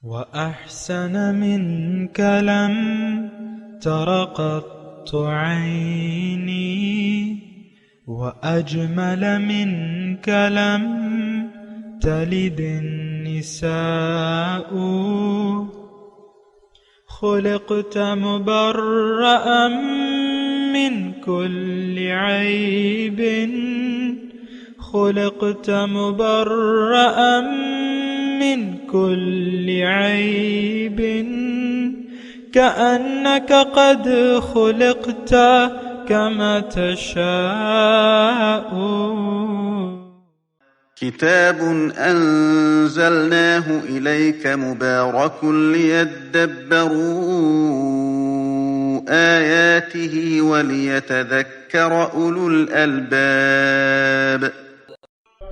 وأحسن منك لم تر قط عيني، وأجمل منك لم تلد النساء. خلقت مبرأ من كل عيب، خلقت مبرأ من كل عيب، كأنك قد خلقت كما تشاء. كتاب أنزلناه إليك مبارك ليدبروا آياته وليتذكر أولو الألباب.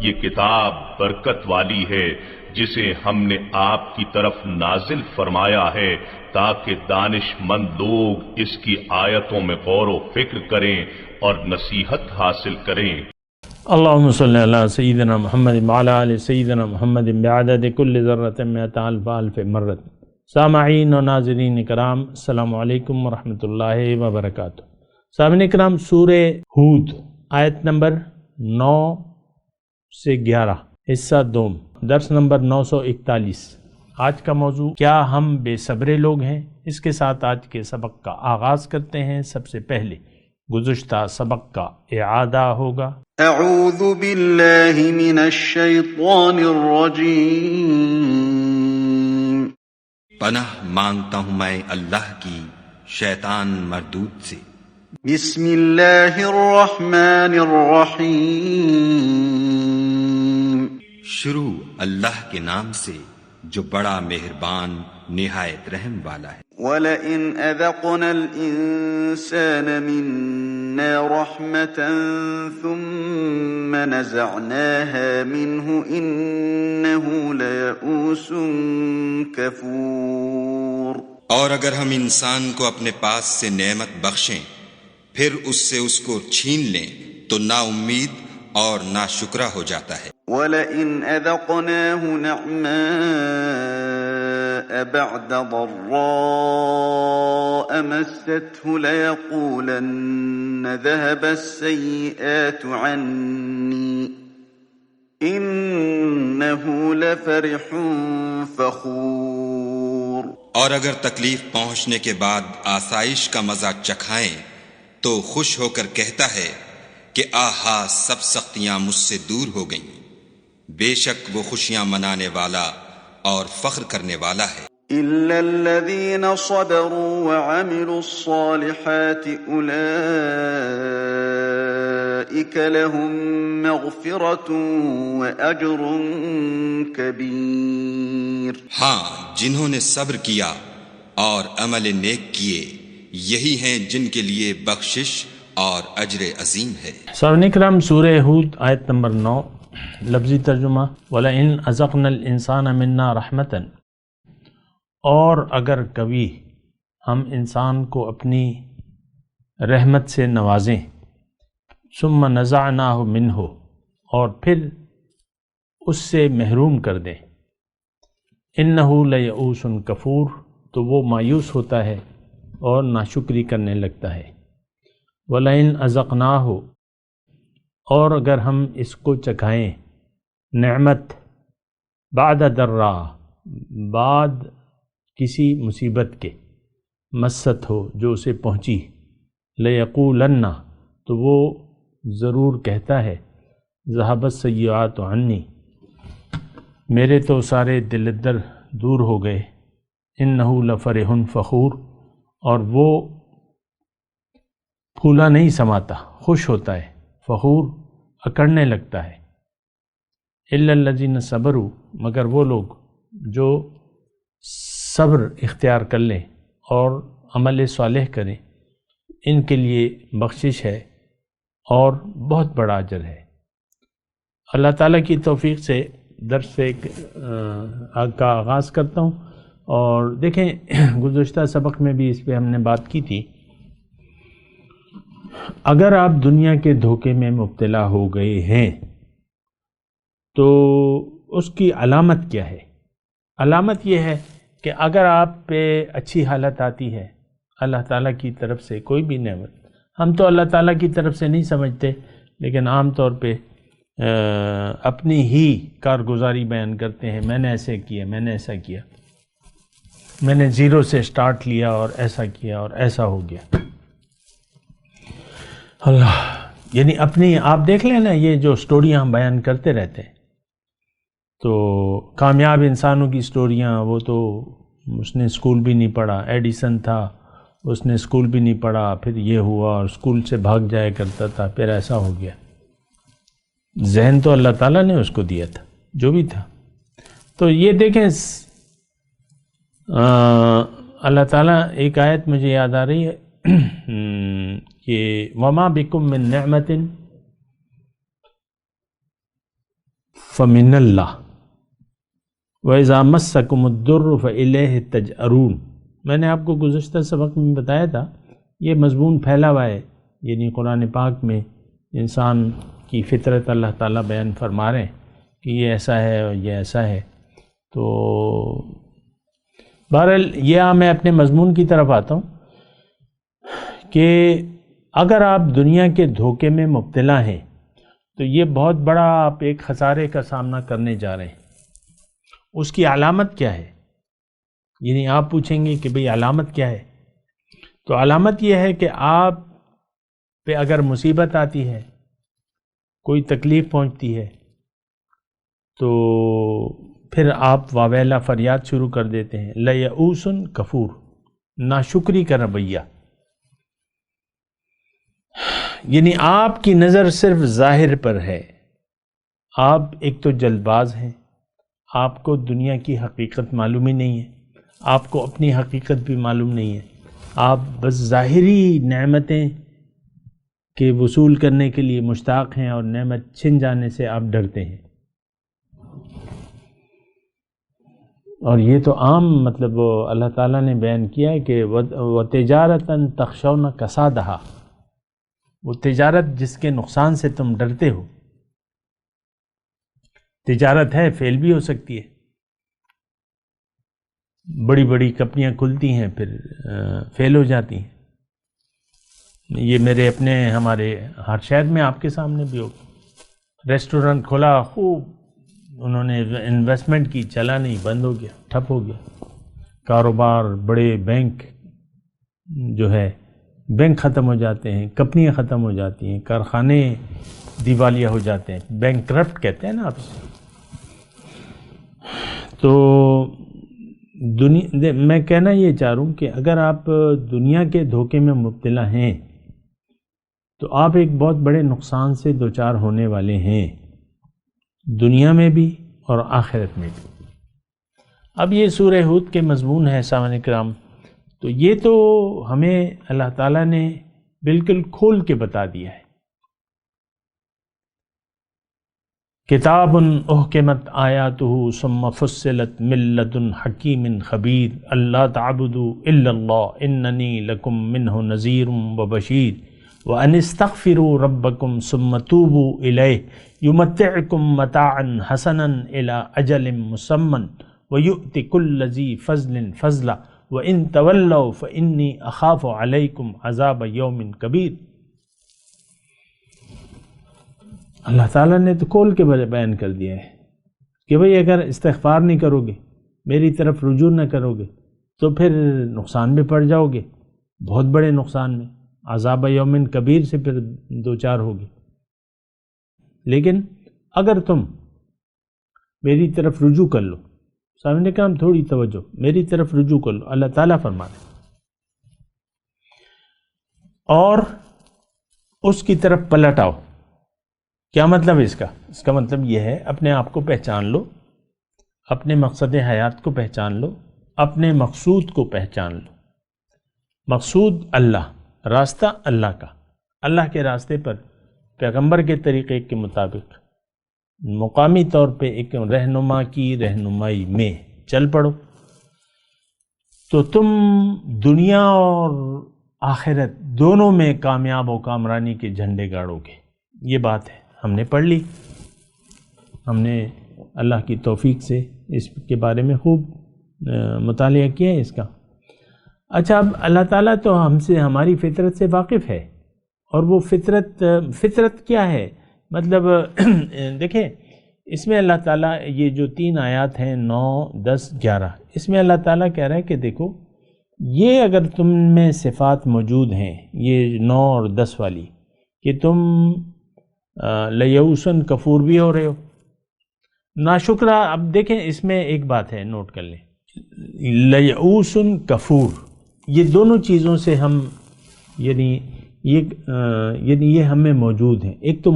یہ کتاب برکت والی ہے جسے ہم نے آپ کی طرف نازل فرمایا ہے تاکہ دانش مند لوگ اس کی آیتوں میں غور و فکر کریں اور نصیحت حاصل کریں۔ اللہم صلی علی سیدنا محمد وعلی آل سیدنا محمد بعدد کل ذرۃ مئۃ الف الف مرۃ۔ سامعین و ناظرین کرام، السلام علیکم ورحمۃ اللہ وبرکاتہ۔ سامعین کرام، سورہ ہود آیت نمبر 9 سے 11، حصہ دوم، درس نمبر 941۔ آج کا موضوع کیا ہم بے صبرے لوگ ہیں؟ اس کے ساتھ آج کے سبق کا آغاز کرتے ہیں۔ سب سے پہلے گزشتہ سبق کا اعادہ ہوگا۔ اعوذ باللہ من الشیطان الرجیم۔ پناہ مانگتا ہوں میں اللہ کی شیطان مردود سے۔ بسم اللہ الرحمن الرحیم۔ شروع اللہ کے نام سے جو بڑا مہربان نہایت رحم والا ہے۔ وَلَئِنْ أَذَقْنَا الْإِنسَانَ مِنَّا رَحْمَةً ثُمَّ نَزَعْنَاهَا مِنْهُ إِنَّهُ لَيَئُوسٌ كَفُورٌ۔ اور اگر ہم انسان کو اپنے پاس سے نعمت بخشیں پھر اس سے اس کو چھین لیں تو نا امید اور نا شکرہ ہو جاتا ہے۔ وَلَئِنْ أَذَقْنَاهُ نَعْمَاءَ بَعْدَ ضَرَّاءَ مَسَّتْهُ لَيَقُولَنَّ ذَهَبَ السَّيِّئَاتُ عَنِّي إِنَّهُ لَفَرِحٌ فَخُورٌ۔ اور اگر تکلیف پہنچنے کے بعد آسائش کا مزہ چکھائیں تو خوش ہو کر کہتا ہے کہ آہا، سب سختیاں مجھ سے دور ہو گئیں۔ بے شک وہ خوشیاں منانے والا اور فخر کرنے والا ہے۔ إِلَّا الَّذِينَ صَبَرُوا وَعَمِلُوا الصَّالِحَاتِ أُولَئِكَ لَهُم مَّغْفِرَةٌ وَأَجْرٌ كَبِيرٌ۔ ہاں، جنہوں نے صبر کیا اور عمل نیک کیے یہی ہیں جن کے لیے بخشش اور اجر عظیم ہے۔ سامعین کرام، سورہ ہود آیت نمبر 9، لفظی ترجمہ وَلَئِنْ أَذَقْنَا الْإِنسَانَ مِنَّا رَحْمَةً، اور اگر کبھی ہم انسان کو اپنی رحمت سے نوازیں، ثُمَّ نَزَعْنَاهُ مِنْهُ، اور پھر اس سے محروم کر دیں، إِنَّهُ لَيَئُوسٌ كَفُورٌ، تو وہ مایوس ہوتا ہے اور ناشکری کرنے لگتا ہے۔ وَلَئِنْ أَذَقْنَاهُ، اور اگر ہم اس کو چکھائیں نعمت بعد ضراء، بعد کسی مصیبت کے، مست ہو جو اسے پہنچی، لَيَقُولَنَّ، تو وہ ضرور کہتا ہے ذَهَبَ السَّيِّئَاتُ عَنِّي، میرے تو سارے دلدر دور ہو گئے، إِنَّهُ لَفَرِحٌ فَخُورٌ، اور وہ پھولا نہیں سماتا، خوش ہوتا ہے، فخور اکڑنے لگتا ہے۔ إِلَّا الَّذِينَ صَبَرُوا، مگر وہ لوگ جو صبر اختیار کر لیں اور عمل صالح کریں، ان کے لیے بخشش ہے اور بہت بڑا اجر ہے۔ اللہ تعالیٰ کی توفیق سے درس سے کا آغاز کرتا ہوں، اور دیکھیں گزشتہ سبق میں بھی اس پہ ہم نے بات کی تھی۔ اگر آپ دنیا کے دھوکے میں مبتلا ہو گئے ہیں تو اس کی علامت کیا ہے؟ علامت یہ ہے کہ اگر آپ پہ اچھی حالت آتی ہے اللہ تعالیٰ کی طرف سے کوئی بھی نعمت، ہم تو اللہ تعالیٰ کی طرف سے نہیں سمجھتے، لیکن عام طور پہ اپنی ہی کارگزاری بیان کرتے ہیں، میں نے ایسے کیا، میں نے ایسا کیا، میں نے زیرو سے سٹارٹ لیا اور ایسا کیا اور ایسا ہو گیا۔ اللہ، یعنی اپنی آپ دیکھ لیں نا، یہ جو سٹوریاں ہم بیان کرتے رہتے ہیں تو کامیاب انسانوں کی سٹوریاں، وہ تو اس نے اسکول بھی نہیں پڑھا، ایڈیسن تھا اس نے اسکول بھی نہیں پڑھا، پھر یہ ہوا اور اسکول سے بھاگ جایا کرتا تھا، پھر ایسا ہو گیا۔ ذہن تو اللہ تعالیٰ نے اس کو دیا تھا جو بھی تھا۔ تو یہ دیکھیں اللہ تعالیٰ، ایک آیت مجھے یاد آ رہی ہے کہ وما بکم من نعمت فمن اللہ وَإِذَا مَسَّكُمُ الضُّرُّ فَإِلَيْهِ تَجْأَرُونَ۔ میں نے آپ کو گزشتہ سبق میں بتایا تھا، یہ مضمون پھیلا ہوا ہے، یعنی قرآن پاک میں انسان کی فطرت اللہ تعالیٰ بیان فرما رہے ہیں کہ یہ ایسا ہے اور یہ ایسا ہے۔ تو بہرحال یہ میں اپنے مضمون کی طرف آتا ہوں کہ اگر آپ دنیا کے دھوکے میں مبتلا ہیں تو یہ بہت بڑا آپ ایک خسارے کا سامنا کرنے جا رہے ہیں۔ اس کی علامت کیا ہے؟ یعنی آپ پوچھیں گے کہ بھئی علامت کیا ہے؟ تو علامت یہ ہے کہ آپ پہ اگر مصیبت آتی ہے، کوئی تکلیف پہنچتی ہے، تو پھر آپ واویلا فریاد شروع کر دیتے ہیں، لیئوس کفور، ناشکری کا رویہ۔ یعنی آپ کی نظر صرف ظاہر پر ہے، آپ ایک تو جلد باز ہیں، آپ کو دنیا کی حقیقت معلوم ہی نہیں ہے، آپ کو اپنی حقیقت بھی معلوم نہیں ہے، آپ بس ظاہری نعمتیں کے وصول کرنے کے لیے مشتاق ہیں اور نعمت چھن جانے سے آپ ڈرتے ہیں۔ اور یہ تو عام مطلب اللہ تعالیٰ نے بیان کیا ہے کہ وَتِجَارَةً تَخْشَوْنَ كَسَادَهَا، وہ تجارت جس کے نقصان سے تم ڈرتے ہو۔ تجارت ہے، فیل بھی ہو سکتی ہے، بڑی بڑی کمپنیاں کھلتی ہیں پھر فیل ہو جاتی ہیں۔ یہ میرے اپنے ہمارے ہر شہر میں آپ کے سامنے بھی ہو، ریسٹورنٹ کھلا، خوب انہوں نے انویسٹمنٹ کی، چلا نہیں، بند ہو گیا، ٹھپ ہو گیا۔ کاروبار، بڑے بینک جو ہے، بینک ختم ہو جاتے ہیں، کمپنیاں ختم ہو جاتی ہیں، کارخانے دیوالیہ ہو جاتے ہیں، بینک کرپٹ کہتے ہیں نا آپ سے۔ تو میں کہنا یہ چاہ رہا ہوں کہ اگر آپ دنیا کے دھوکے میں مبتلا ہیں تو آپ ایک بہت بڑے نقصان سے دوچار ہونے والے ہیں، دنیا میں بھی اور آخرت میں بھی۔ اب یہ سورہ ہود کے مضمون ہے سامعین کرام، تو یہ تو ہمیں اللہ تعالیٰ نے بالکل کھول کے بتا دیا ہے۔ کتاب احکمت آیاتہ ثم فصلت من لدن حکیم خبیر اللہ تعبدوا الا اللہ اننی لکم منہ نذیر وبشیر وان استغفروا ربکم ثم توبوا الیہ یمتعکم متاعا حسنا الی اجل مسمى ویؤتی کل ذی فضل فضلا وَإِن تَوَلَّوْا فَإِنِّي أَخَافُ عَلَيْكُمْ عَذَابَ يَوْمٍ كَبِيرٍ۔ اللہ تعالیٰ نے تو کھول کے بیان کر دیا ہے کہ بھئی اگر استغفار نہیں کرو گے، میری طرف رجوع نہ کرو گے، تو پھر نقصان میں پڑ جاؤ گے، بہت بڑے نقصان میں، عذاب یومن کبیر سے پھر دوچار ہوگے۔ لیکن اگر تم میری طرف رجوع کر لو، سامنے کا ہم تھوڑی توجہ، میری طرف رجوع کر لو، اللہ تعالیٰ فرما رہے اور اس کی طرف پلٹ آؤ۔ کیا مطلب اس کا؟ اس کا مطلب یہ ہے اپنے آپ کو پہچان لو، اپنے مقصد حیات کو پہچان لو، اپنے مقصود کو پہچان لو۔ مقصود اللہ، راستہ اللہ کا، اللہ کے راستے پر پیغمبر کے طریقے کے مطابق مقامی طور پہ ایک رہنما کی رہنمائی میں چل پڑو، تو تم دنیا اور آخرت دونوں میں کامیاب و کامرانی کے جھنڈے گاڑو گے۔ یہ بات ہے، ہم نے پڑھ لی، ہم نے اللہ کی توفیق سے اس کے بارے میں خوب مطالعہ کیا ہے اس کا؟ اچھا، اب اللہ تعالیٰ تو ہم سے ہماری فطرت سے واقف ہے، اور وہ فطرت کیا ہے؟ مطلب دیکھیں اس میں اللہ تعالیٰ یہ جو 3 آیات ہیں 9، 10، 11، اس میں اللہ تعالیٰ کہہ رہا ہے کہ دیکھو یہ اگر تم میں صفات موجود ہیں، یہ 9 اور 10 والی، کہ تم لیوسن کفور بھی ہو رہے ہو، ناشکرہ. اب دیکھیں اس میں ایک بات ہے، نوٹ کر لیں، لیوسن کفور، یہ دونوں چیزوں سے ہم یعنی یہ ہمیں موجود ہیں. ایک تو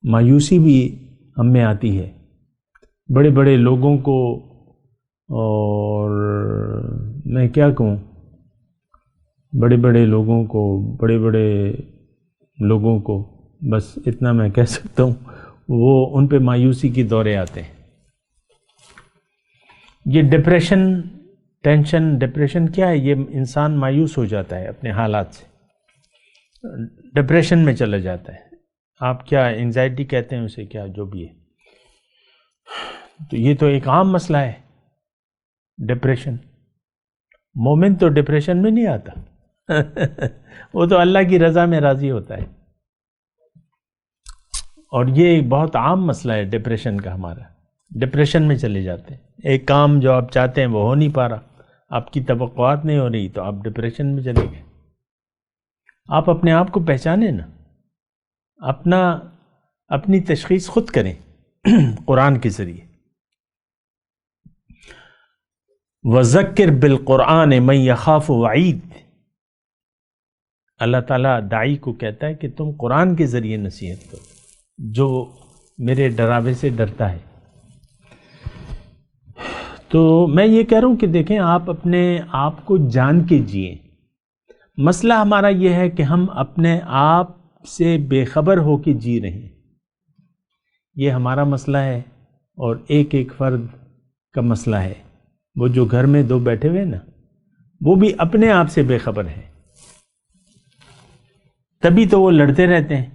مایوسی بھی ہم میں آتی ہے، بڑے بڑے لوگوں کو، اور میں کیا کہوں، بڑے بڑے لوگوں کو بس اتنا میں کہہ سکتا ہوں، وہ ان پہ مایوسی کی دورے آتے ہیں. یہ ڈپریشن کیا ہے؟ یہ انسان مایوس ہو جاتا ہے اپنے حالات سے، ڈپریشن میں چلا جاتا ہے. آپ کیا انزائٹی کہتے ہیں اسے، کیا جو بھی ہے. تو یہ تو ایک عام مسئلہ ہے ڈپریشن. مومن تو ڈپریشن میں نہیں آتا وہ تو اللہ کی رضا میں راضی ہوتا ہے. اور یہ ایک بہت عام مسئلہ ہے ڈپریشن کا، ہمارا ڈپریشن میں چلے جاتے ہیں. ایک کام جو آپ چاہتے ہیں وہ ہو نہیں پا رہا، آپ کی توقعات نہیں ہو رہی، تو آپ ڈپریشن میں چلے گئے. آپ اپنے آپ کو پہچانیں نا، اپنی تشخیص خود کریں قرآن کے ذریعے. وَذَكِّرْ بِالْقُرْآنِ مَنْ يَخَافُ وَعِيدٍ. اللہ تعالیٰ داعی کو کہتا ہے کہ تم قرآن کے ذریعے نصیحت کرو جو میرے ڈراوے سے ڈرتا ہے. تو میں یہ کہہ رہا ہوں کہ دیکھیں آپ اپنے آپ کو جان کے جئیں. مسئلہ ہمارا یہ ہے کہ ہم اپنے آپ سے بے خبر ہو کے جی رہے ہیں. یہ ہمارا مسئلہ ہے، اور ایک فرد کا مسئلہ ہے. وہ جو گھر میں 2 بیٹھے ہوئے نا، وہ بھی اپنے آپ سے بے خبر ہیں، تبھی تو وہ لڑتے رہتے ہیں.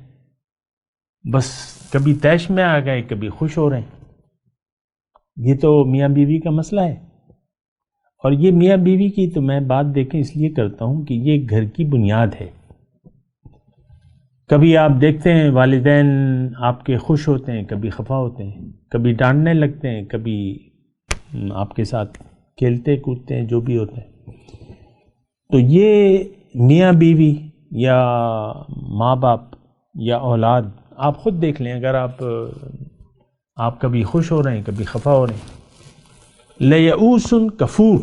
بس کبھی طیش میں آ گئے، کبھی خوش ہو رہے ہیں. یہ تو میاں بیوی کا مسئلہ ہے. اور یہ میاں بیوی کی تو میں بات دیکھیں اس لیے کرتا ہوں کہ یہ گھر کی بنیاد ہے. کبھی آپ دیکھتے ہیں والدین آپ کے خوش ہوتے ہیں، کبھی خفا ہوتے ہیں، کبھی ڈانٹنے لگتے ہیں، کبھی آپ کے ساتھ کھیلتے کودتے ہیں، جو بھی ہوتا ہے. تو یہ میاں بیوی یا ماں باپ یا اولاد، آپ خود دیکھ لیں. اگر آپ کبھی خوش ہو رہے ہیں، کبھی خفا ہو رہے ہیں. لیئوس کفور،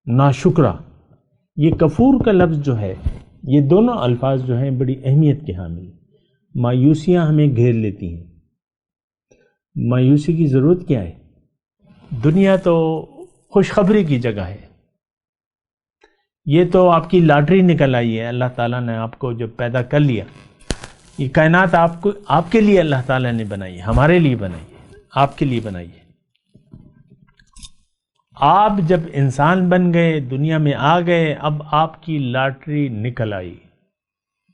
ناشکرہ. یہ کفور کا لفظ جو ہے، یہ دونوں الفاظ جو ہیں بڑی اہمیت کے حامل ہیں. مایوسیاں ہمیں گھیر لیتی ہیں. مایوسی کی ضرورت کیا ہے؟ دنیا تو خوشخبری کی جگہ ہے. یہ تو آپ کی لاٹری نکل آئی ہے. اللہ تعالیٰ نے آپ کو جب پیدا کر لیا، یہ کائنات آپ کے لیے اللہ تعالیٰ نے بنائی ہے، ہمارے لیے بنائی ہے، آپ کے لیے بنائی ہے. آپ جب انسان بن گئے، دنیا میں آ گئے، اب آپ کی لاٹری نکل آئی.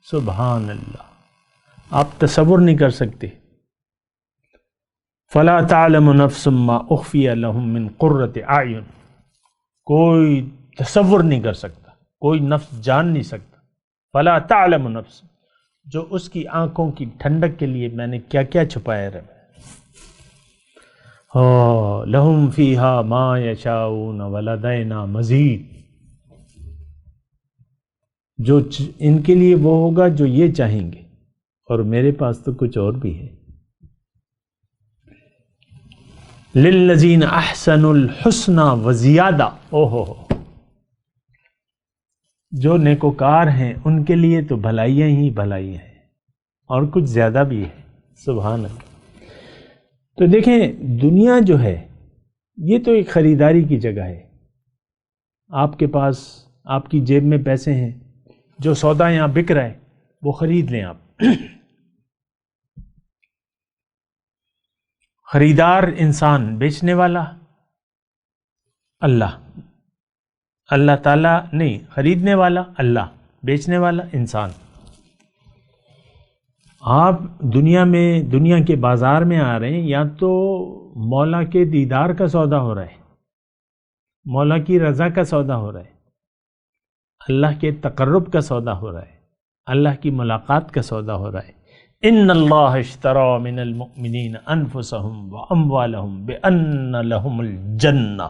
سبحان اللہ، آپ تصور نہیں کر سکتے. فلا تعلم نفس ما اخفی لهم من قرۃ اعین. کوئی تصور نہیں کر سکتا، کوئی نفس جان نہیں سکتا. فلا تعلم نفس، جو اس کی آنکھوں کی ٹھنڈک کے لیے میں نے کیا کیا چھپایا رہا. لہم فیہا ما یشاؤون ولدینا مزید. جو ان کے لیے وہ ہوگا جو یہ چاہیں گے، اور میرے پاس تو کچھ اور بھی ہے. للذین احسنوا الحسنى وزیادہ. جو نیکوکار ہیں ان کے لیے تو بھلائیاں ہی بھلائیاں ہیں، اور کچھ زیادہ بھی ہے. سبحان اللہ. تو دیکھیں دنیا جو ہے یہ تو ایک خریداری کی جگہ ہے. آپ کے پاس آپ کی جیب میں پیسے ہیں، جو سودا یہاں بک رہا ہے وہ خرید لیں آپ. خریدار انسان، بیچنے والا اللہ تعالیٰ نہیں. خریدنے والا اللہ، بیچنے والا انسان. آپ دنیا کے بازار میں آ رہے ہیں، یا تو مولا کے دیدار کا سودا ہو رہا ہے، مولا کی رضا کا سودا ہو رہا ہے، اللہ کے تقرب کا سودا ہو رہا ہے، اللہ کی ملاقات کا سودا ہو رہا ہے۔ ان اللہ اشترى من المؤمنین انفسهم واموالهم بان لهم الجنہ،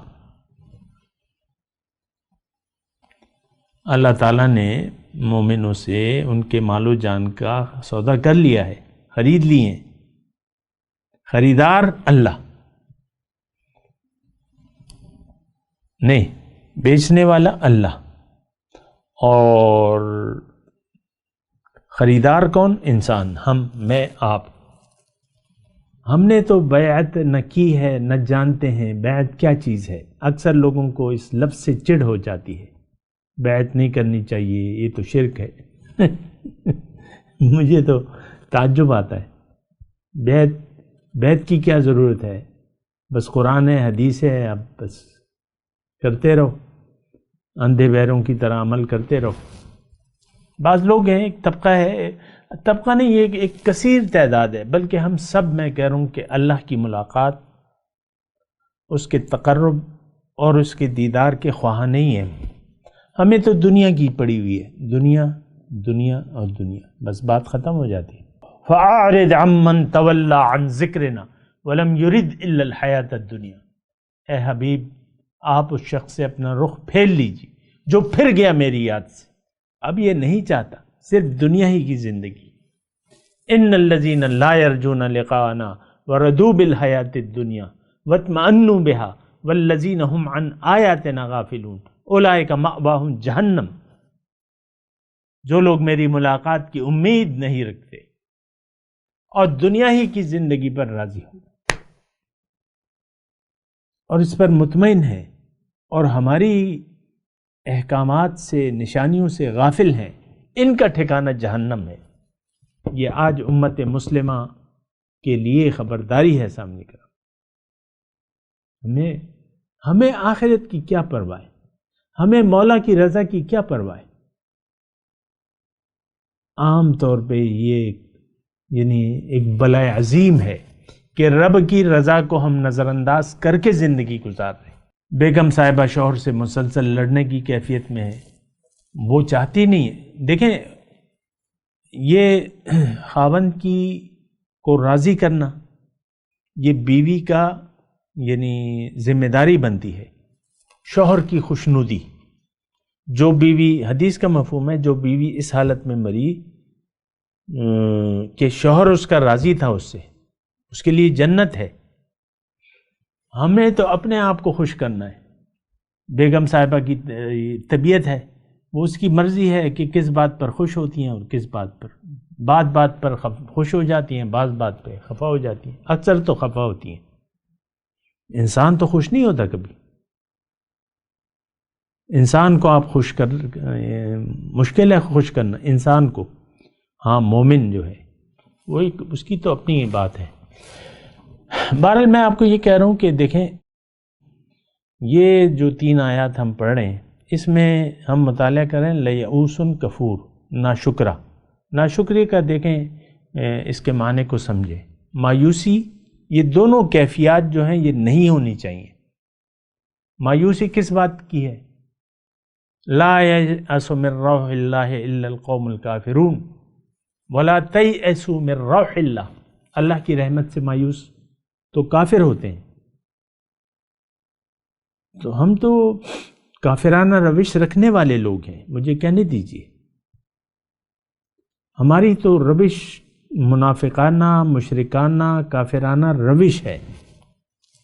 اللہ تعالیٰ نے مومنوں سے ان کے مال و جان کا سودا کر لیا ہے، خرید لیے ہیں۔ خریدار اللہ نہیں، بیچنے والا اللہ، اور خریدار کون؟ انسان، میں آپ۔ ہم نے تو بیعت نہ کی ہے، نہ جانتے ہیں بیعت کیا چیز ہے۔ اکثر لوگوں کو اس لفظ سے چڑ ہو جاتی ہے، بیعت نہیں کرنی چاہیے، یہ تو شرک ہے۔ مجھے تو تعجب آتا ہے، بیعت کی کیا ضرورت ہے؟ بس قرآن ہے، حدیث ہے، اب بس کرتے رہو، اندھے بہروں کی طرح عمل کرتے رہو۔ بعض لوگ ہیں، ایک طبقہ نہیں، یہ ایک کثیر تعداد ہے، بلکہ ہم سب، میں کہہ رہا ہوں کہ اللہ کی ملاقات، اس کے تقرب اور اس کے دیدار کے خواہاں نہیں ہیں۔ ہمیں تو دنیا کی پڑی ہوئی ہے، دنیا دنیا اور دنیا، بس بات ختم ہو جاتی ہے۔ فَأَعْرِضْ عَمَّنْ تَوَلَّى عَنْ ذِكْرِنَا وَلَمْ يُرِدْ إِلَّا الْحَيَاةَ الدُّنْيَا، اے حبیب آپ اس شخص سے اپنا رخ پھیر لیجیے جو پھر گیا میری یاد سے، اب یہ نہیں چاہتا صرف دنیا ہی کی زندگی۔ ان الذین لا یرجون لقاءنا وردوا بالحیاۃ الدنیا واطمأنوا بها والذین هم عن آیاتنا غافلون اولئک مأواہم جہنم، جو لوگ میری ملاقات کی امید نہیں رکھتے اور دنیا ہی کی زندگی پر راضی ہو اور اس پر مطمئن ہے اور ہماری احکامات سے، نشانیوں سے غافل ہیں، ان کا ٹھکانہ جہنم ہے۔ یہ آج امت مسلمہ کے لیے خبرداری ہے سامنے کا۔ ہمیں آخرت کی کیا پرواہ ہے؟ ہمیں مولا کی رضا کی کیا پرواہ ہے؟ عام طور پہ یہ یعنی ایک بلائے عظیم ہے کہ رب کی رضا کو ہم نظر انداز کر کے زندگی گزار رہے ہیں۔ بیگم صاحبہ شوہر سے مسلسل لڑنے کی کیفیت میں ہے، وہ چاہتی نہیں ہے۔ دیکھیں، یہ خاوند کو راضی کرنا یہ بیوی کا یعنی ذمہ داری بنتی ہے۔ شوہر کی خوشنودی، جو بیوی، حدیث کا مفہوم ہے، جو بیوی اس حالت میں مری کہ شوہر اس کا راضی تھا اس سے، اس کے لیے جنت ہے۔ ہمیں تو اپنے آپ کو خوش کرنا ہے۔ بیگم صاحبہ کی طبیعت ہے، وہ اس کی مرضی ہے کہ کس بات پر خوش ہوتی ہیں اور کس بات پر، بات پر خوش ہو جاتی ہیں، بعض بات پہ خفا ہو جاتی ہیں، اکثر تو خفا ہوتی ہیں۔ انسان تو خوش نہیں ہوتا کبھی۔ انسان کو آپ خوش مشکل ہے خوش کرنا انسان کو، ہاں مومن جو ہے وہ اس کی تو اپنی بات ہے۔ بہرحال میں آپ کو یہ کہہ رہا ہوں کہ دیکھیں، یہ جو 3 آیات ہم پڑھ رہے ہیں، اس میں ہم مطالعہ کریں لیئوس کفور، ناشکرہ۔ ناشکری کا دیکھیں اس کے معنی کو سمجھیں۔ مایوسی، یہ دونوں کیفیات جو ہیں یہ نہیں ہونی چاہیے۔ مایوسی کس بات کی ہے؟ لا ییأس من روح اللہ الا القوم الکافرون ولا تیأسوا من روح اللہ، اللہ کی رحمت سے مایوس تو کافر ہوتے ہیں۔ تو ہم تو کافرانہ روش رکھنے والے لوگ ہیں، مجھے کہنے دیجئے۔ ہماری تو روش منافقانہ، مشرکانہ، کافرانہ روش ہے۔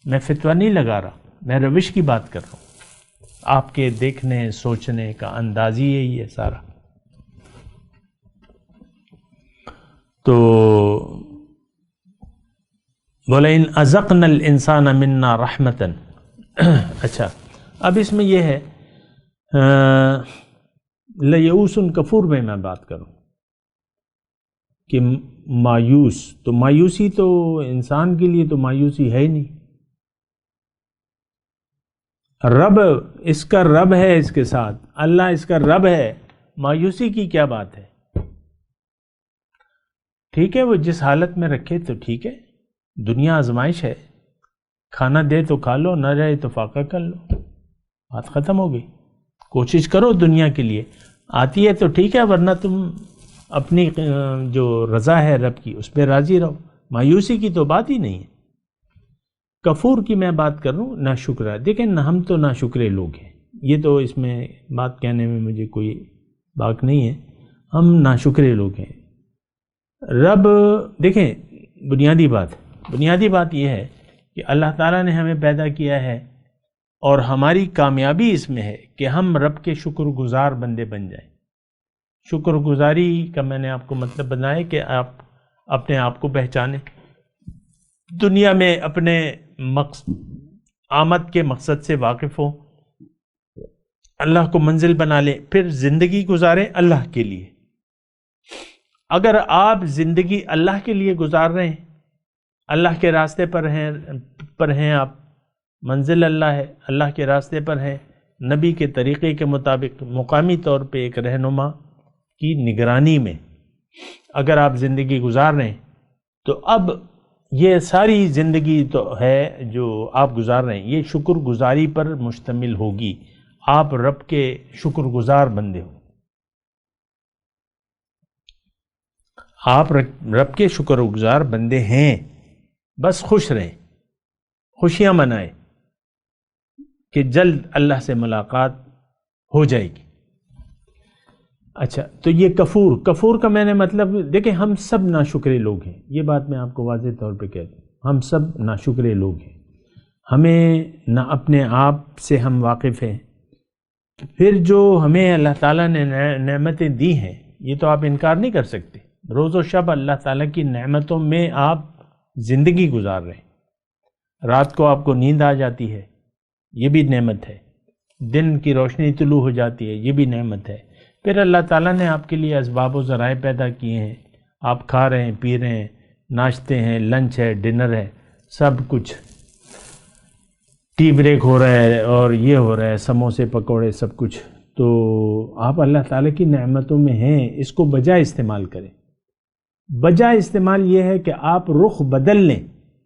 میں فتویٰ نہیں لگا رہا، میں روش کی بات کر رہا ہوں۔ آپ کے دیکھنے سوچنے کا انداز ہی یہی ہے سارا۔ تو وَلَئِنْ أَذَقْنَا الْإِنسَانَ مِنَّا رَحْمَةً، اچھا اب اس میں یہ ہے لیئوس کفور میں بات کروں کہ مایوس، تو مایوسی تو انسان کے لیے تو مایوسی ہے ہی نہیں۔ رب اس کا رب ہے، اس کے ساتھ اللہ اس کا رب ہے، مایوسی کی کیا بات ہے؟ ٹھیک ہے وہ جس حالت میں رکھے تو ٹھیک ہے، دنیا آزمائش ہے، کھانا دے تو کھا لو، نہ رہے تو فاقہ کر لو، بات ختم ہو گئی۔ کوشش کرو دنیا کے لیے، آتی ہے تو ٹھیک ہے، ورنہ تم اپنی جو رضا ہے رب کی اس پہ راضی رہو، مایوسی کی تو بات ہی نہیں ہے۔ کفور کی میں بات کر رہا ہوں، ناشکرہ۔ دیکھیں ہم تو ناشکرے لوگ ہیں، یہ تو اس میں بات کہنے میں مجھے کوئی باک نہیں ہے، ہم ناشکرے لوگ ہیں۔ رب دیکھیں بنیادی بات یہ ہے کہ اللہ تعالیٰ نے ہمیں پیدا کیا ہے اور ہماری کامیابی اس میں ہے کہ ہم رب کے شکر گزار بندے بن جائیں۔ شکر گزاری کا میں نے آپ کو مطلب بتایا کہ آپ اپنے آپ کو پہچانیں، دنیا میں اپنے آمد کے مقصد سے واقف ہوں، اللہ کو منزل بنا لیں، پھر زندگی گزاریں اللہ کے لیے۔ اگر آپ زندگی اللہ کے لیے گزار رہے ہیں، اللہ کے راستے پر ہیں آپ، منزل اللہ ہے، اللہ کے راستے پر ہیں، نبی کے طریقے کے مطابق مقامی طور پہ ایک رہنما کی نگرانی میں اگر آپ زندگی گزار رہے ہیں، تو اب یہ ساری زندگی تو ہے جو آپ گزار رہے ہیں یہ شکر گزاری پر مشتمل ہوگی، آپ رب کے شکر گزار بندے ہو، آپ رب کے شکر گزار بندے ہیں، بس خوش رہیں، خوشیاں منائیں کہ جلد اللہ سے ملاقات ہو جائے گی۔ اچھا، تو یہ کفور کا میں نے مطلب دیکھیں ہم سب ناشکرے لوگ ہیں، یہ بات میں آپ کو واضح طور پہ کہتا ہوں، ہم سب ناشکرے لوگ ہیں، ہمیں نہ اپنے آپ سے ہم واقف ہیں، پھر جو ہمیں اللہ تعالیٰ نے نعمتیں دی ہیں یہ تو آپ انکار نہیں کر سکتے، روز و شب اللہ تعالیٰ کی نعمتوں میں آپ زندگی گزار رہے ہیں، رات کو آپ کو نیند آ جاتی ہے یہ بھی نعمت ہے، دن کی روشنی طلوع ہو جاتی ہے یہ بھی نعمت ہے، پھر اللہ تعالیٰ نے آپ کے لیے اسباب و ذرائع پیدا کیے ہیں، آپ کھا رہے ہیں، پی رہے ہیں، ناشتے ہیں، لنچ ہے، ڈنر ہے، سب کچھ، ٹی بریک ہو رہا ہے اور یہ ہو رہا ہے، سموسے پکوڑے سب کچھ، تو آپ اللہ تعالیٰ کی نعمتوں میں ہیں، اس کو بجائے استعمال کریں۔ بجائے استعمال یہ ہے کہ آپ رخ بدل لیں،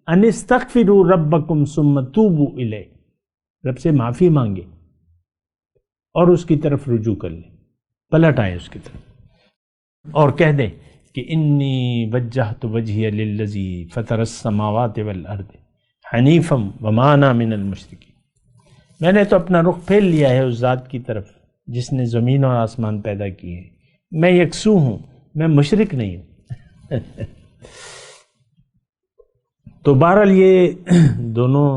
ان استغفروا ربکم ثم توبوا الیہ، رب سے معافی مانگے اور اس کی طرف رجوع کر لیں، پلٹ آئیں اس کی طرف اور کہہ دیں کہ انی وجہت وجہی للذی فطر السماوات والارض حنیفا وما انا من المشرکین، میں نے تو اپنا رخ پھیر لیا ہے اس ذات کی طرف جس نے زمین اور آسمان پیدا کیے ہیں، میں یکسو ہوں، میں مشرک نہیں ہوں۔ تو بہرحال یہ دونوں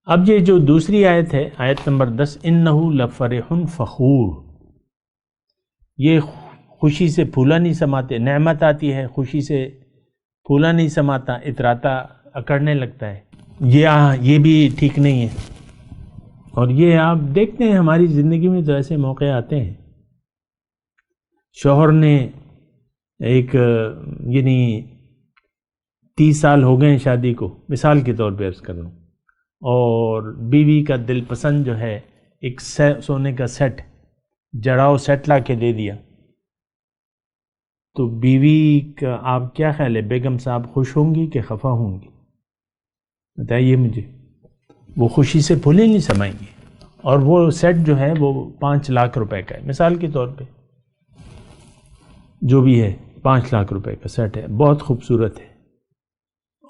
اب یہ جو دوسری آیت ہے، آیت نمبر 10، انہو لفرح فخور، یہ خوشی سے پھولا نہیں سماتے، نعمت آتی ہے خوشی سے پھولا نہیں سماتا، اتراتا اکڑنے لگتا ہے، یہ بھی ٹھیک نہیں ہے۔ اور یہ آپ دیکھتے ہیں ہماری زندگی میں تو ایسے موقع آتے ہیں، شوہر نے ایک یعنی 30 سال ہو گئے ہیں شادی کو، مثال کے طور پہ عرض کر رہا ہوں، اور بیوی کا دل پسند جو ہے ایک سونے کا سیٹ، جڑاؤ سیٹ لا کے دے دیا، تو بیوی کا آپ کیا خیال ہے، بیگم صاحب خوش ہوں گی کہ خفا ہوں گی؟ بتائیے مجھے، وہ خوشی سے پھولے نہیں سمائیں گے، اور وہ سیٹ جو ہے وہ 5 لاکھ روپے کا ہے، مثال کے طور پہ جو بھی ہے 5 لاکھ روپے کا سیٹ ہے، بہت خوبصورت ہے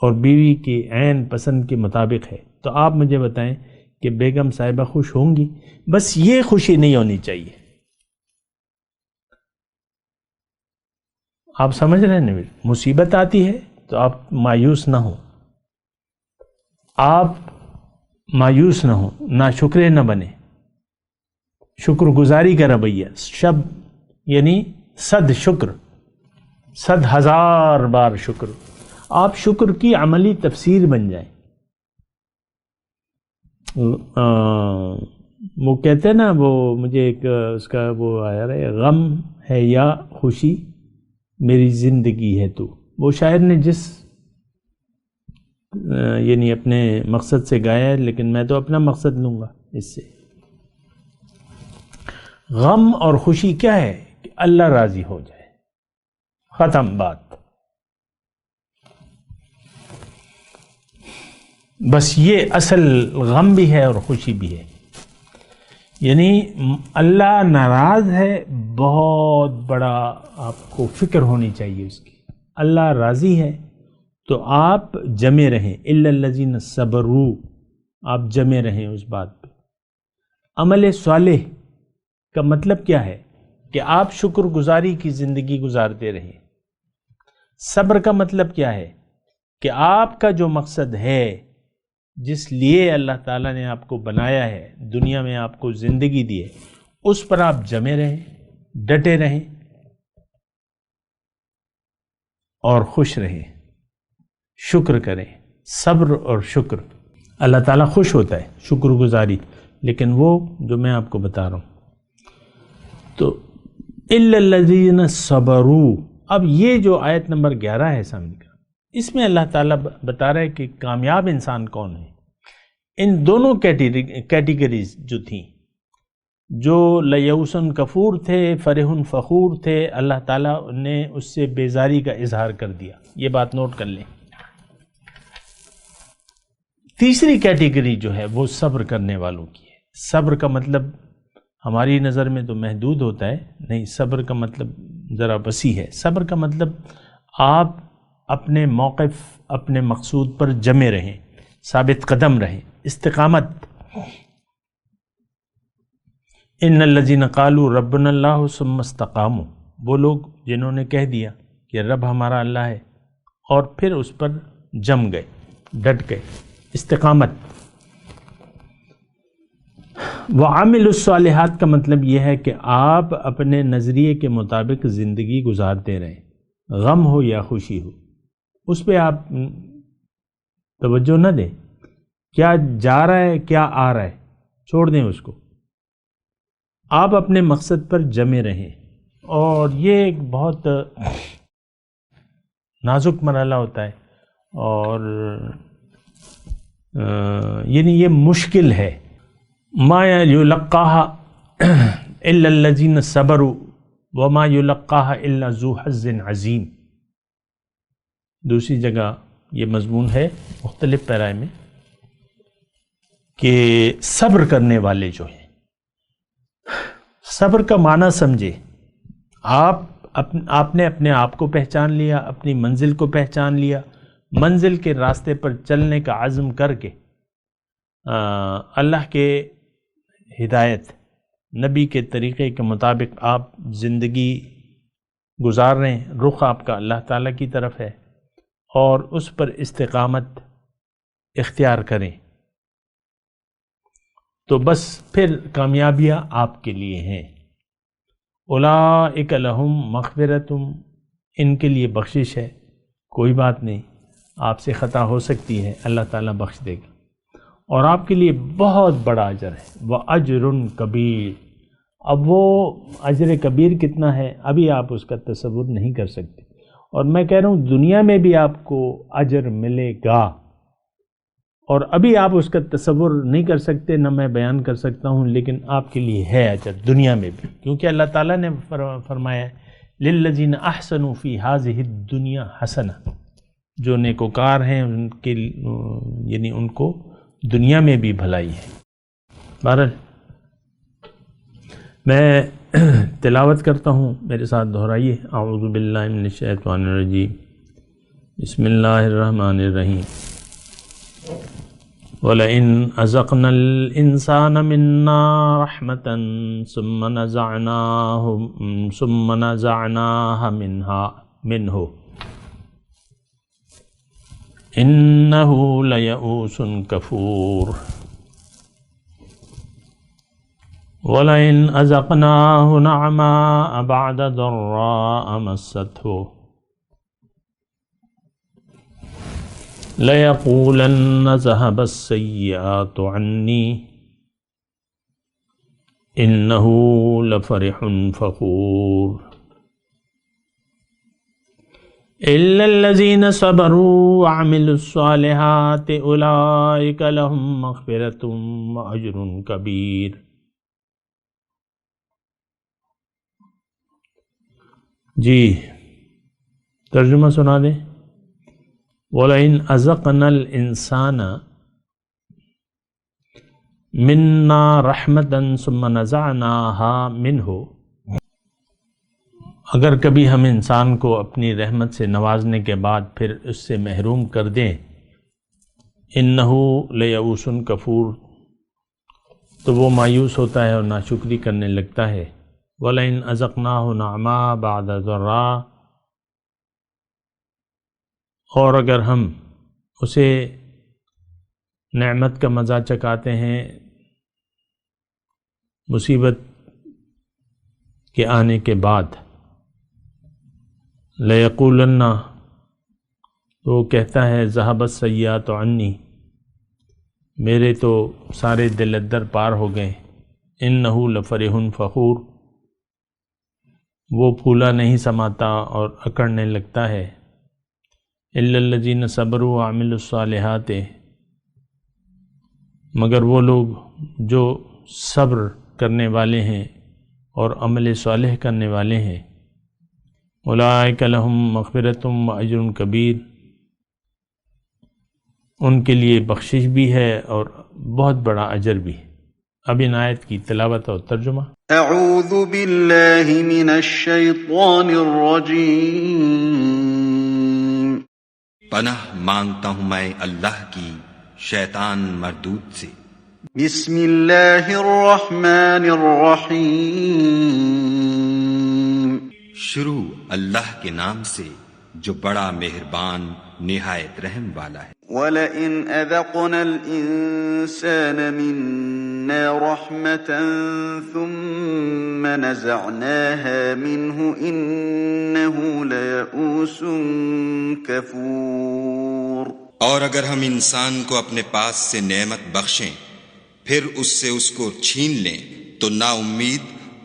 اور بیوی کی عین پسند کے مطابق ہے، تو آپ مجھے بتائیں کہ بیگم صاحبہ خوش ہوں گی؟ بس یہ خوشی نہیں ہونی چاہیے، آپ سمجھ رہے ہیں، مصیبت آتی ہے تو آپ مایوس نہ ہوں، آپ مایوس نہ ہوں، ناشکرے نہ بنیں، شکر گزاری کا رویہ، یعنی 100 شکر، 100,000 بار شکر، آپ شکر کی عملی تفسیر بن جائیں۔ وہ کہتے ہیں نا، وہ مجھے ایک اس کا وہ آیا رہے، غم ہے یا خوشی میری زندگی ہے تو، وہ شاعر نے جس یعنی اپنے مقصد سے گایا ہے، لیکن میں تو اپنا مقصد لوں گا اس سے۔ غم اور خوشی کیا ہے کہ اللہ راضی ہو جائے، ختم بات. بس یہ اصل غم بھی ہے اور خوشی بھی ہے. یعنی اللہ ناراض ہے، بہت بڑا آپ کو فکر ہونی چاہیے اس کی. اللہ راضی ہے تو آپ جمے رہیں. الا الذین صبروا، آپ جمے رہیں اس بات پہ. عمل صالح کا مطلب کیا ہے؟ کہ آپ شکر گزاری کی زندگی گزارتے رہیں. صبر کا مطلب کیا ہے؟ کہ آپ کا جو مقصد ہے، جس لیے اللہ تعالیٰ نے آپ کو بنایا ہے، دنیا میں آپ کو زندگی دی ہے، اس پر آپ جمے رہیں، ڈٹے رہیں اور خوش رہیں. شکر کریں. صبر اور شکر، اللہ تعالیٰ خوش ہوتا ہے شکر گزاری. لیکن وہ جو میں آپ کو بتا رہا ہوں تو الا الذین صبروا. اب یہ جو آیت نمبر 11 ہے سامنے کا، اس میں اللہ تعالیٰ بتا رہا ہے کہ کامیاب انسان کون ہے. ان دونوں کیٹیگریز جو تھیں، جو لیوسن کفور تھے، فرح فخور تھے، اللہ تعالیٰ نے اس سے بیزاری کا اظہار کر دیا. یہ بات نوٹ کر لیں. تیسری کیٹیگری جو ہے وہ صبر کرنے والوں کی ہے. صبر کا مطلب ہماری نظر میں تو محدود ہوتا ہے، نہیں، صبر کا مطلب ذرا وسیع ہے. صبر کا مطلب آپ اپنے موقف، اپنے مقصود پر جمے رہیں، ثابت قدم رہیں، استقامت. ان الذین قالوا ربنا اللہ ثم استقاموا، وہ لوگ جنہوں نے کہہ دیا کہ رب ہمارا اللہ ہے اور پھر اس پر جم گئے، ڈٹ گئے. استقامت. وعاملوا الصالحات کا مطلب یہ ہے کہ آپ اپنے نظریے کے مطابق زندگی گزارتے رہیں، غم ہو یا خوشی ہو، اس پہ آپ توجہ نہ دیں. کیا جا رہا ہے، کیا آ رہا ہے، چھوڑ دیں اس کو. آپ اپنے مقصد پر جمے رہیں. اور یہ ایک بہت نازک مرحلہ ہوتا ہے، اور یعنی یہ مشکل ہے. ما یلقاها الا الذین صبروا وما یلقاها الا ذو حظ عظیم. دوسری جگہ یہ مضمون ہے مختلف پیرائے میں کہ صبر کرنے والے جو ہیں، صبر کا معنی سمجھے. آپ نے اپنے آپ کو پہچان لیا، اپنی منزل کو پہچان لیا، منزل کے راستے پر چلنے کا عزم کر کے اللہ کے ہدایت، نبی کے طریقے کے مطابق آپ زندگی گزار رہے ہیں. رخ آپ کا اللہ تعالیٰ کی طرف ہے اور اس پر استقامت اختیار کریں تو بس پھر کامیابیاں آپ کے لیے ہیں. اولئک لہم مغفرۃ، ان کے لیے بخشش ہے. کوئی بات نہیں، آپ سے خطا ہو سکتی ہے، اللہ تعالیٰ بخش دے گا، اور آپ کے لیے بہت بڑا اجر ہے. وَأَجْرٌ کبیر. اب وہ اجر کبیر کتنا ہے ابھی آپ اس کا تصور نہیں کر سکتے. اور میں کہہ رہا ہوں دنیا میں بھی آپ کو اجر ملے گا، اور ابھی آپ اس کا تصور نہیں کر سکتے، نہ میں بیان کر سکتا ہوں، لیکن آپ کے لیے ہے اجر دنیا میں بھی. کیونکہ اللہ تعالیٰ نے فرمایا ہے لِلَّذِينَ أَحْسَنُوا فِي هَذِهِ الدُّنْيَا حَسَنَةٌ. جو نیکوکار ہیں ان کے یعنی ان کو دنیا میں بھی بھلائی ہے. بہرحال میں تلاوت کرتا ہوں، میرے ساتھ دہرائیے. اعوذ باللہ من الشیطان الرجیم، بسم اللہ الرحمن الرحیم. وَلَئِنْ أَذَقْنَا الْإِنسَانَ مِنَّا رَحْمَةً ثُمَّ نَزَعْنَاهَا مِنْهُ إِنَّهُ لَيَئُوسٌ كَفُورٌ. وَلَئِنْ أَذَقْنَاهُ نَعْمَاءَ بَعْدَ ضَرَّاءَ مَسَّتْهُ لَيَقُولَنَّ ذَهَبَ السَّيِّئَاتُ عَنِّي إِنَّهُ لَفَرِحٌ فَخُورٌ. إِلَّا الَّذِينَ صَبَرُوا وَعَمِلُوا الصَّالِحَاتِ أُولَئِكَ لَهُم مَّغْفِرَةٌ وَأَجْرٌ كَبِيرٌ. جی ترجمہ سنا دیں. وَلَئِنْ أَذَقْنَا الْإِنسَانَ مِنَّا رَحْمَةً ثُمَّ نَزَعْنَاهَا مِنْهُ، اگر کبھی ہم انسان کو اپنی رحمت سے نوازنے کے بعد پھر اس سے محروم کر دیں، إِنَّهُ لَيَئُوسٌ کفور، تو وہ مایوس ہوتا ہے اور ناشکری کرنے لگتا ہے. وَلَئِنْ أَذَقْنَاهُ نَعْمَا بَعْدَ ضَرَّا، اور اگر ہم اسے نعمت کا مزہ چکھاتے ہیں مصیبت کے آنے کے بعد، لَيَقُولَنَّ، تو وہ کہتا ہے ذَهَبَ السَّيِّئَاتُ عَنِّي، میرے تو سارے دل ادر پار ہو گئے. إِنَّهُ لَفَرِحٌ فَخُورٌ، وہ پھولا نہیں سماتا اور اکڑنے لگتا ہے. إِلَّا الَّذِينَ صَبَرُوا وَعَمِلُوا الصَّالِحَاتِ، مگر وہ لوگ جو صبر کرنے والے ہیں اور عمل صالح کرنے والے ہیں. أُولَئِكَ لَهُم مَغْفِرَةٌ وَأَجْرٌ كَبِيرٌ، ان کے لیے بخشش بھی ہے اور بہت بڑا اجر بھی. اب ان آیت کی تلاوت اور ترجمہ. اعوذ باللہ من الشیطان الرجیم، پناہ مانگتا ہوں میں اللہ کی شیطان مردود سے. بسم اللہ الرحمن الرحیم، شروع اللہ کے نام سے جو بڑا مہربان نہایت رحم والا ہے. وَلَئِنْ أَذَقْنَا الْإِنسَانَ مِنَّا رَحْمَةً ثُمَّ نَزَعْنَاهَا مِنْهُ إِنَّهُ لَيَئُوسٌ كَفُورٌ، اور اگر ہم انسان کو اپنے پاس سے نعمت بخشیں پھر اس سے اس کو چھین لیں تو نا امید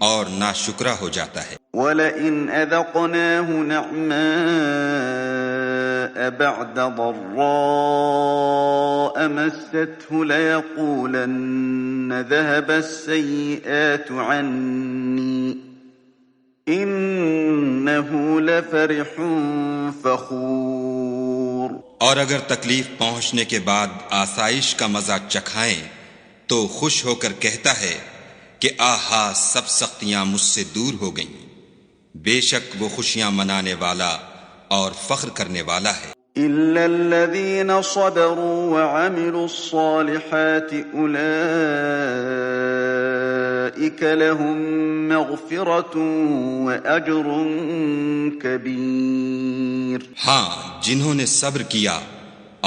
اور نا شکرہ ہو جاتا ہے. وَلَئِنْ أَذَقْنَاهُ نَعْمَاءَ بَعْدَ ضَرَّاءَ مَسَّتْهُ لَيَقُولَنَّ ذَهَبَ السَّيِّئَاتُ عَنِّي إِنَّهُ لَفَرِحٌ فَخُورٌ، اور اگر تکلیف پہنچنے کے بعد آسائش کا مزہ چکھائیں تو خوش ہو کر کہتا ہے کہ آہا سب سختیاں مجھ سے دور ہو گئیں. بے شک وہ خوشیاں منانے والا اور فخر کرنے والا ہے. إِلَّا الَّذِينَ صَبَرُوا وَعَمِلُوا الصَّالِحَاتِ أُولَئِكَ لَهُم مَّغْفِرَةٌ وَأَجْرٌ كَبِيرٌ. ہاں، جنہوں نے صبر کیا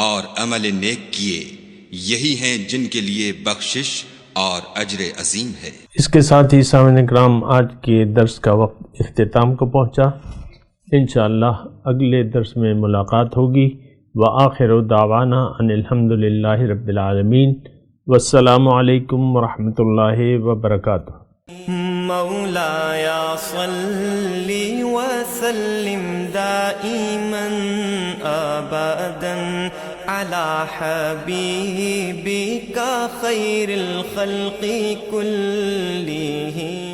اور عمل نیک کیے یہی ہیں جن کے لیے بخشش اور اجر عظیم ہے. اس کے ساتھ ہی سامعین کرام آج کے درس کا وقت اختتام کو پہنچا. انشاءاللہ اگلے درس میں ملاقات ہوگی. وآخر دعوانا ان الحمد للہ رب العالمین، والسلام علیکم ورحمۃ اللہ وبرکاتہ. مولایا صلی وسلم دائما ابدا على حبيبك خير الخلق كلهم.